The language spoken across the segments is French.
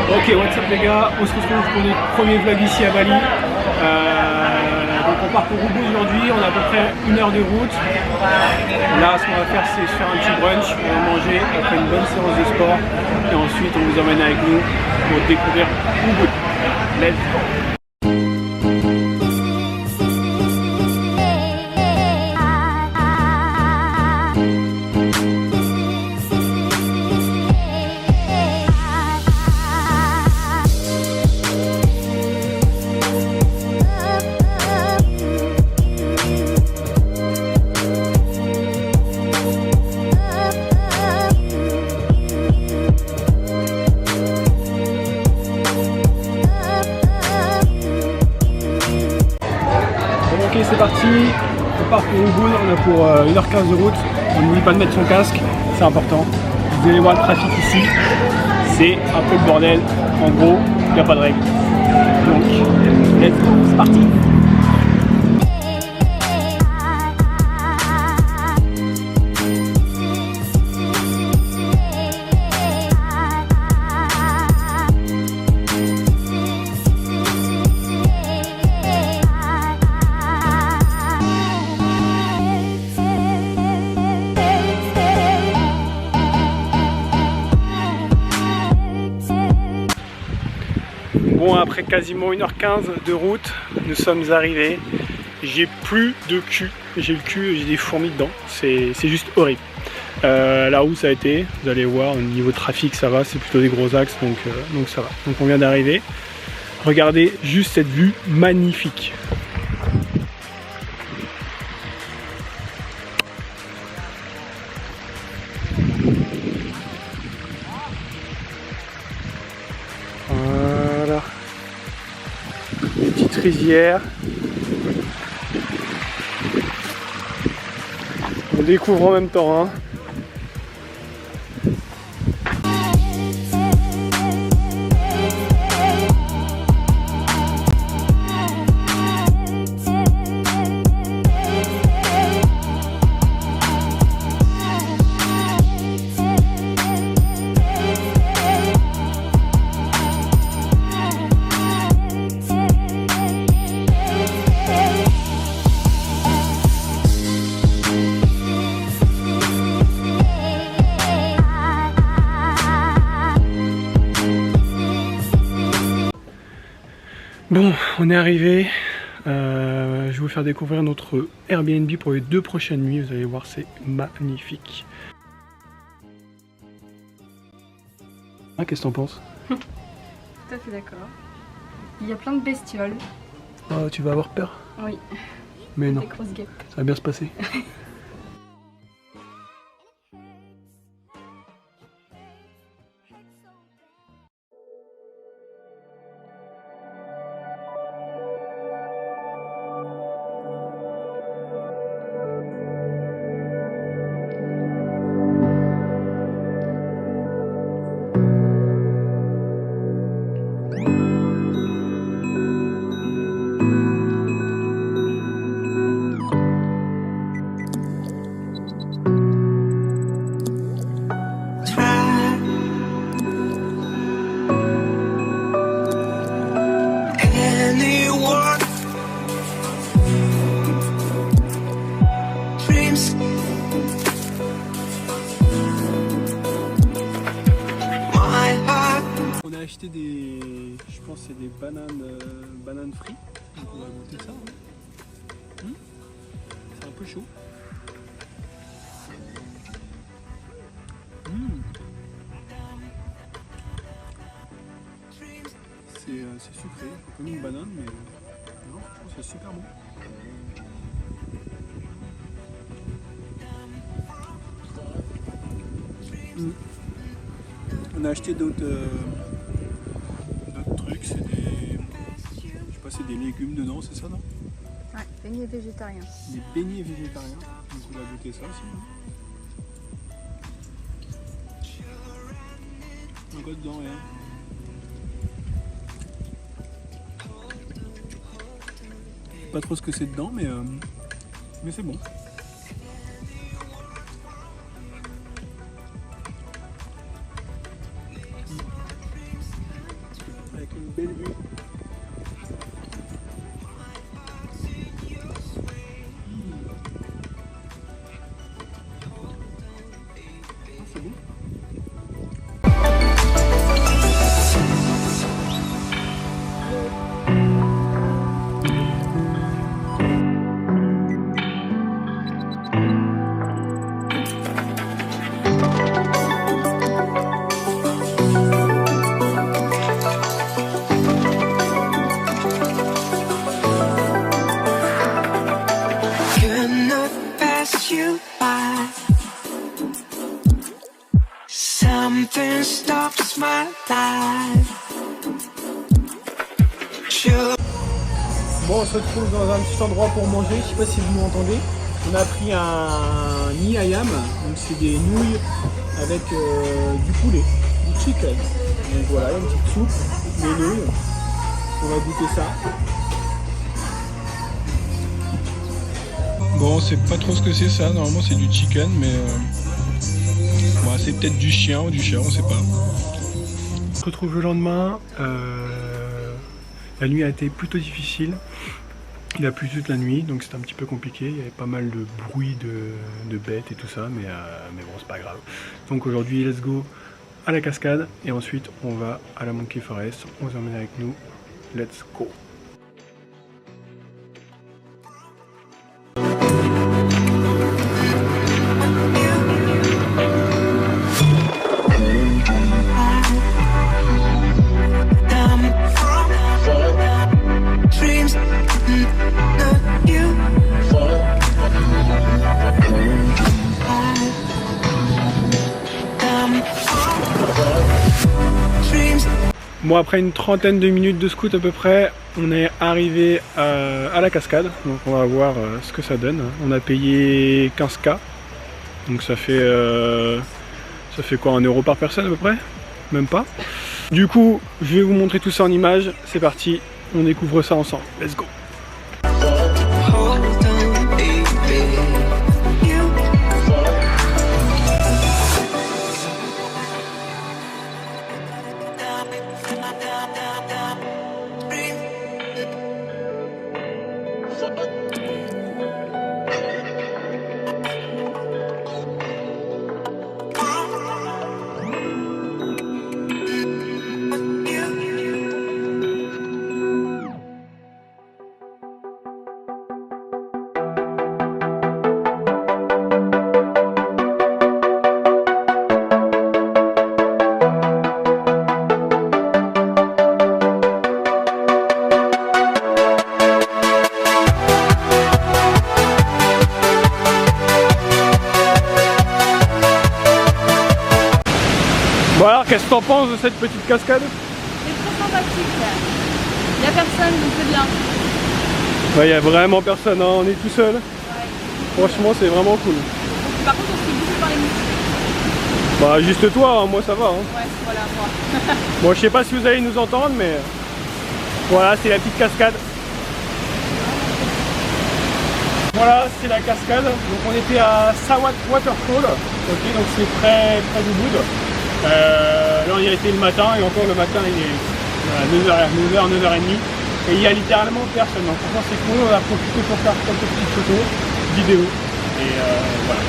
Ok, what's up les gars, on se retrouve pour notre premier vlog ici à Bali. Donc on part pour Ubud aujourd'hui, on a à peu près 1 heure de route. Là ce qu'on va faire c'est se faire un petit brunch, on va manger après une bonne séance de sport. Et ensuite on vous emmène avec nous pour découvrir Ubud. Let's go! Ok, c'est parti, on part pour Ubud, on a pour 1h15 de route, on n'oublie pas de mettre son casque, c'est important. Vous allez voir le trafic ici, c'est un peu le bordel, en gros, il n'y a pas de règle. Donc, let's go, c'est parti! Bon, après quasiment 1h15 de route, nous sommes arrivés. J'ai plus de cul, j'ai des fourmis dedans, c'est juste horrible. La route ça a été, vous allez voir, au niveau trafic ça va, c'est plutôt des gros axes, donc ça va. Donc on vient d'arriver. Regardez juste cette vue magnifique. Voilà. Des petites rizières. On découvre en même temps, hein. Bon, on est arrivé. Je vais vous faire découvrir notre Airbnb pour les 2 prochaines nuits. Vous allez voir, c'est magnifique. Ah, qu'est-ce que t'en penses? Tout à fait d'accord. Il y a plein de bestioles. Oh, tu vas avoir peur? Oui. Mais non, Des grosses guêpes. ça va bien se passer. On a acheté des, je pense c'est des bananes frites, donc on va goûter ça. Hein. C'est un peu chaud. C'est sucré, comme une banane, mais non, je trouve que c'est super bon. On a acheté d'autres trucs, c'est des, je sais pas, c'est des légumes dedans, c'est ça, non? Ouais, beignets végétariens. Des beignets végétariens, donc on va goûter ça aussi. Encore dedans, rien. Pas trop ce que c'est dedans, mais c'est bon. une belle vue. C'est bon. Something stops my life. Bon, on se retrouve dans un petit endroit pour manger, je sais pas si vous m'entendez. On a pris un ni ayam, donc c'est des nouilles avec du poulet, du chicken. Donc voilà, une petite soupe, des nouilles. On va goûter ça. Bon, on sait pas trop ce que c'est ça, normalement c'est du chicken, mais ouais, c'est peut-être du chien ou du chat, on sait pas. On se retrouve le lendemain. La nuit a été plutôt difficile. Il a plu toute la nuit, donc c'était un petit peu compliqué. Il y avait pas mal de bruit de bêtes et tout ça, mais bon, c'est pas grave. Donc aujourd'hui, let's go à la cascade et ensuite on va à la Monkey Forest. On vous emmène avec nous. Let's go. Bon, après une trentaine de minutes de scoot à peu près, on est arrivé à la cascade, donc on va voir ce que ça donne. On a payé 15K, donc ça fait quoi, 1 euro par personne à peu près? Même pas. Du coup, je vais vous montrer tout ça en images, c'est parti, on découvre ça ensemble, let's go. Bon alors, qu'est-ce que t'en penses de cette petite cascade? C'est trop sympathique. Il n'y a personne, donc c'est bien. Ouais, il n'y a vraiment personne, hein. On est tout seul. Ouais. Franchement, c'est vraiment cool. Par contre, on se fait bouffer par les mouches. Bah, juste toi, hein. Moi ça va. Hein. Ouais, voilà, moi. Bon, je sais pas si vous allez nous entendre, mais voilà, c'est la petite cascade. Voilà, c'est la cascade. Donc on était à Sawat Waterfall, ok, donc c'est près du Boud. Là on y a été le matin et encore le matin il est 9h30 et il y a littéralement personne. Donc franchement c'est cool, on a profité pour faire quelques petites photos, vidéos et voilà.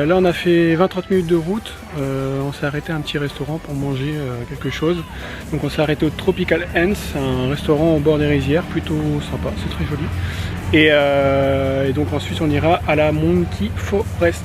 Là on a fait 20-30 minutes de route, on s'est arrêté à un petit restaurant pour manger quelque chose. Donc on s'est arrêté au Tropical Ants, un restaurant au bord des rizières, plutôt sympa, c'est très joli. Et donc ensuite on ira à la Monkey Forest.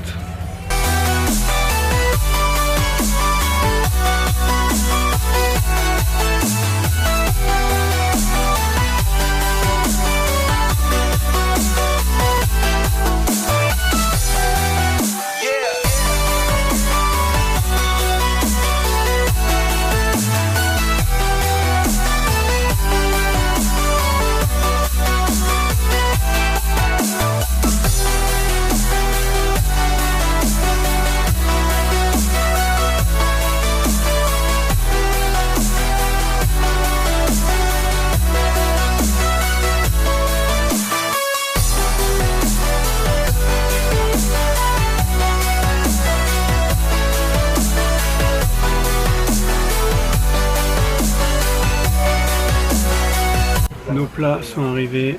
Nos plats sont arrivés.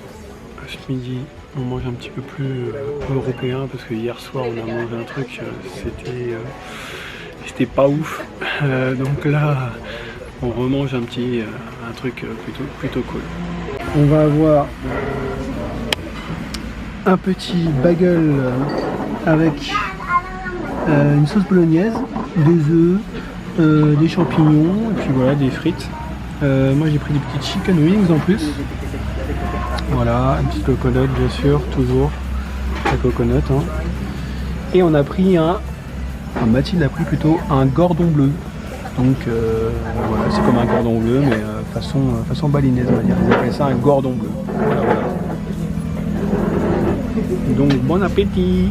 Ce midi, on mange un petit peu plus européen parce que hier soir on a mangé un truc, c'était pas ouf. Donc là, on remange un truc plutôt cool. On va avoir un petit bagel avec une sauce bolognaise, des œufs, des champignons et puis voilà, des frites. Moi j'ai pris des petites chicken wings en plus. Voilà, une petite coconut bien sûr, toujours la coconut. Hein. Et on a pris Mathilde a pris plutôt un gordon bleu. Donc voilà, c'est comme un cordon bleu mais façon balinaise on va dire. Ils appellent ça un gordon bleu. Voilà, voilà. Donc bon appétit.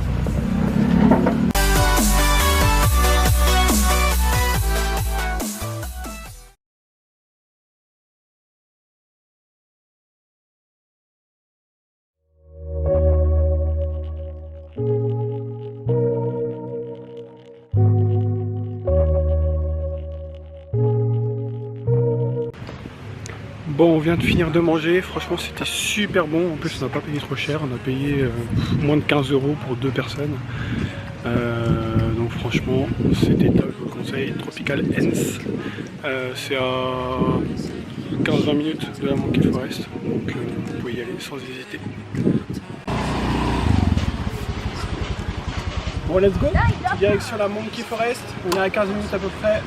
Bon, on vient de finir de manger, franchement c'était super bon, en plus on n'a pas payé trop cher, on a payé moins de 15 € pour 2 personnes. Donc franchement c'était top, je vous conseille, Tropical Hens. C'est à 15-20 minutes de la Monkey Forest, donc vous pouvez y aller sans hésiter. Bon, let's go, direction la Monkey Forest, on est à 15 minutes à peu près,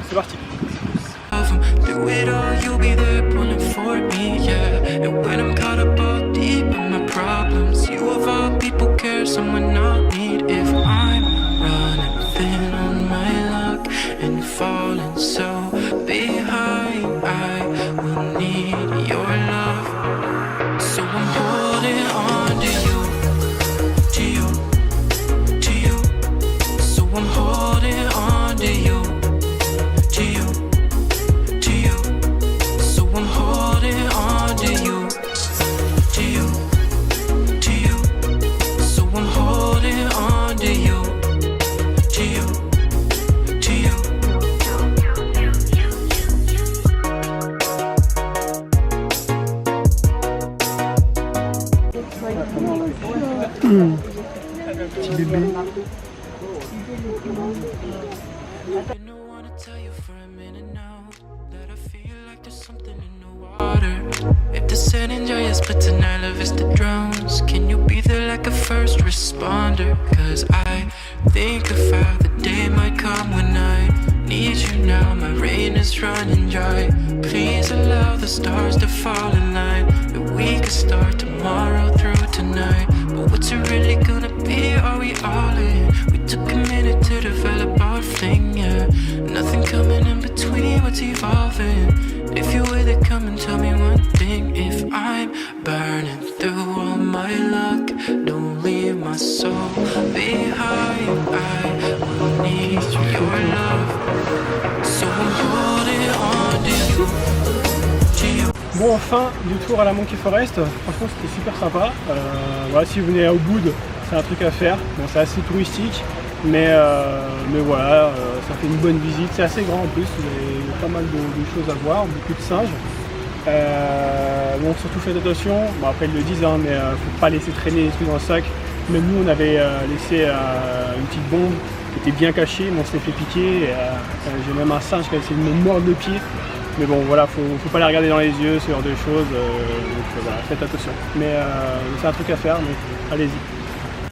c'est parti. Through it all, you'll be there pulling for me, yeah. And when I'm caught up all deep in my problems, you of all people care someone I need. If I'm running thin on my luck and falling so behind, I will need your love. So I'm holding on to you, to you, to you. So I'm holding on to you, to you. Petit bébé. If the San Andreas puts an Alavis to drones, can you be there like a first responder? Cause I think of how the day might come when I need you now. My rain is running dry. Please allow the stars to fall in line, that we could start tomorrow through tonight. But what's it really gonna be? Are we all in? We took a minute to develop our thing, yeah. Nothing coming in between, what's evolving? If you're with it, come and tell me one thing. If I'm burning through all my luck, don't leave my soul behind. I will need your love. So I'm holding on to you, to you. Bon, fin du tour à la Monkey Forest, franchement c'était super sympa. Voilà, si vous venez à Ubud, c'est un truc à faire. Bon, c'est assez touristique, mais voilà, ça fait une bonne visite. C'est assez grand en plus, vous avez pas mal de choses à voir, beaucoup de singes. Bon, surtout faites attention, bon, après ils le disent, hein, mais faut pas laisser traîner les trucs dans le sac. Même nous on avait laissé une petite bombe qui était bien cachée, mais on s'est fait piquer. J'ai même un singe qui a essayé de me mordre le pied. Mais bon voilà, faut pas les regarder dans les yeux, ce genre de choses, donc voilà, faites attention. Mais c'est un truc à faire, donc allez-y.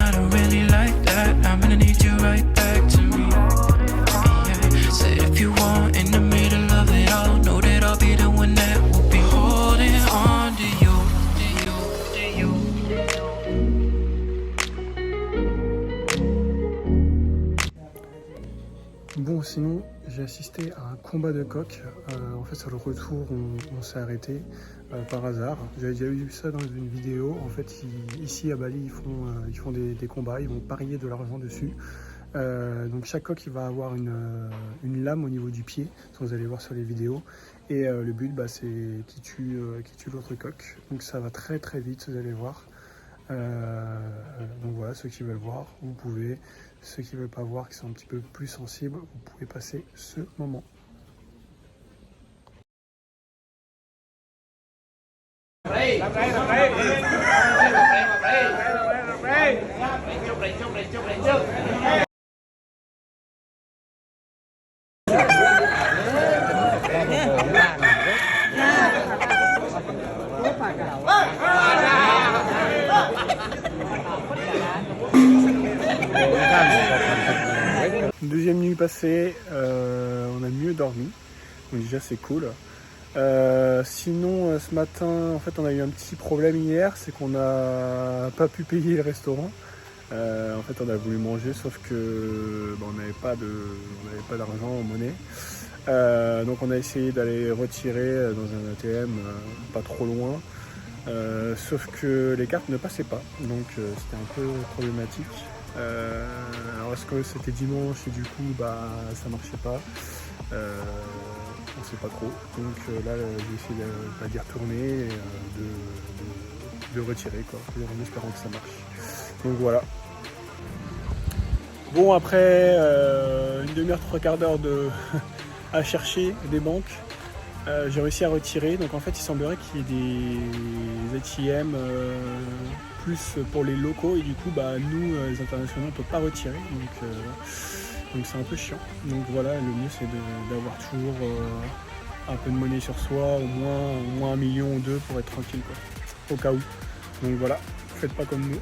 I don't really like that, I'm gonna need you right back to me. Yeah. Said if you want in the middle of it all, know that I'll be the one that will be holding on to you, to you, to you. Bon, sinon j'ai assisté à un combat de coqs. En fait sur le retour on s'est arrêté par hasard. J'avais déjà vu ça dans une vidéo. En fait ici à Bali ils font des combats, ils vont parier de l'argent dessus. Donc chaque coq il va avoir une lame au niveau du pied, ça vous allez voir sur les vidéos. Et le but c'est qui tue l'autre coq. Donc ça va très très vite, vous allez voir. Donc voilà, ceux qui veulent voir, vous pouvez. Ceux qui ne veulent pas voir, qui sont un petit peu plus sensibles, vous pouvez passer ce moment. deuxième nuit passée, on a mieux dormi, donc déjà c'est cool. Sinon ce matin en fait on a eu un petit problème hier, c'est qu'on n'a pas pu payer le restaurant. En fait on a voulu manger sauf que on n'avait pas d'argent en monnaie. Donc on a essayé d'aller retirer dans un ATM pas trop loin. Sauf que les cartes ne passaient pas, donc c'était un peu problématique. Alors est-ce que c'était dimanche et du coup ça marchait pas, on sait pas trop. Donc là j'ai essayé d'y retourner et de retirer quoi, en espérant que ça marche. Donc voilà. Bon après une demi-heure, trois quarts d'heure à chercher des banques. J'ai réussi à retirer, donc en fait il semblerait qu'il y ait des ATM plus pour les locaux et du coup nous les internationaux on peut pas retirer, donc c'est un peu chiant. Donc voilà, le mieux c'est d'avoir toujours un peu de monnaie sur soi, au moins 1 million ou 2 pour être tranquille quoi, au cas où. Donc voilà, faites pas comme nous.